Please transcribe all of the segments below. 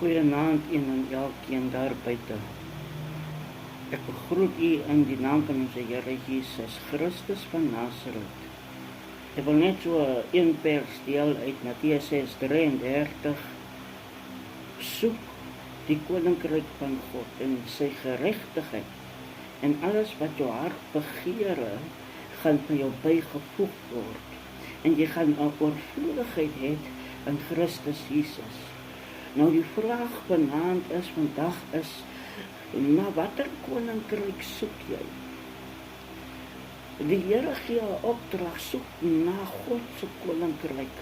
Goeienaand een en elkeen daar buite. Ek begroet u in die naam van ons Here Jesus Christus van Nazareth. Ek wil net so een vers deel uit Matteus 6:33. Soek die koninkryk van God en sy geregtigheid, en alles wat jou hart begeere, gaan vir jou bygevoeg word. En jy gaan 'n oorvloedigheid hê in Christus Jesus. Nou die vraag vanaand vandag is, na watter koninkryk soek jy? Die Here gee 'n opdrag, soek na God se koninkryk.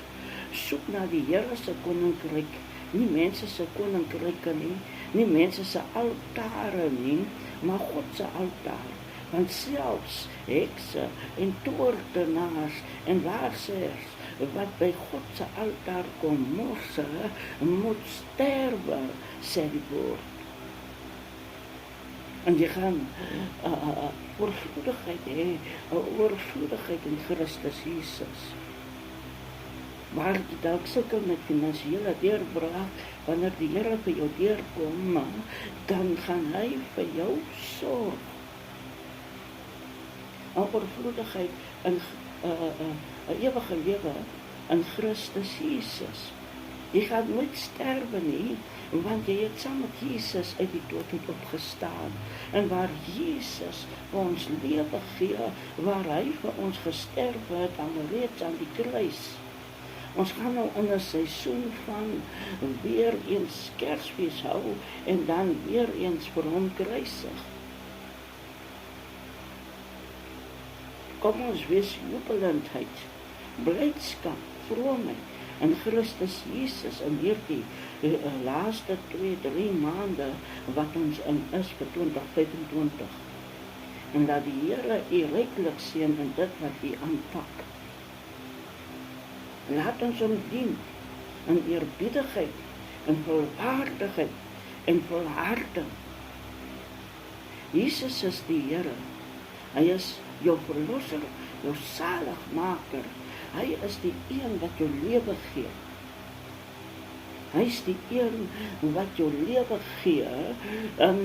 Soek na die Here se koninkryk, nie mense se koninkryke nie, nie mense se altare nie, maar God se altaar. Want selfs hekse en toordenaars en waarsêers wat by God se altaar kom morse, moet sterwe, sê die woord. En jy gaan oorvloedigheid hê, 'n oorvloedigheid in Christus Jesus. Waar jy dalk sukkel met finansiële deurbraak, wanneer die Here vir jou deurkom, dan gaan hy vir jou sorg. 'n Oorvloedigheid in 'n ewige lewe in Christus Jesus. Jy gaan nooit sterwe nie, want jy het saam met Jesus uit die dood uit opgestaan. En waar Jesus vir ons lewe gee, waar hy vir ons gesterf het, reeds aan die kruis. Ons gaan nou in 'n seisoen van weer eens Kersfees hou en dan weer eens vir hom kruisig. Kom ons wees jubelendheid, blydskap, vroomheid in Christus Jesus in hierdie laaste 2-3 maande wat ons in is vir 2025. En dat die Here u ryklik seën in dit wat u aanpak. Laat ons hom dien in eerbiedigheid, in volwaardigheid en volharding. Jesus is die Here. Hy is jou verlosser, jou zaligmaker. Hy is die een wat jou lewe gee. Hy is die een wat jou lewe gee in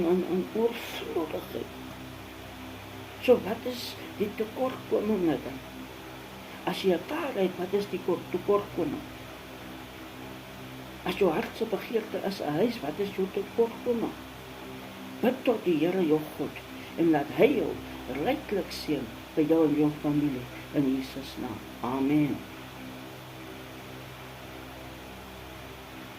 oorvloedigheid. So wat is die tekortkominge dan? As jy 'n kar het, wat is die tekortkoming? As jou hart se begeerte is 'n huis, wat is jou tekortkoming? Bid tot die Here jou God en laat hy jou ryklik seën vir jou en jou familie in Jesus naam. Amen.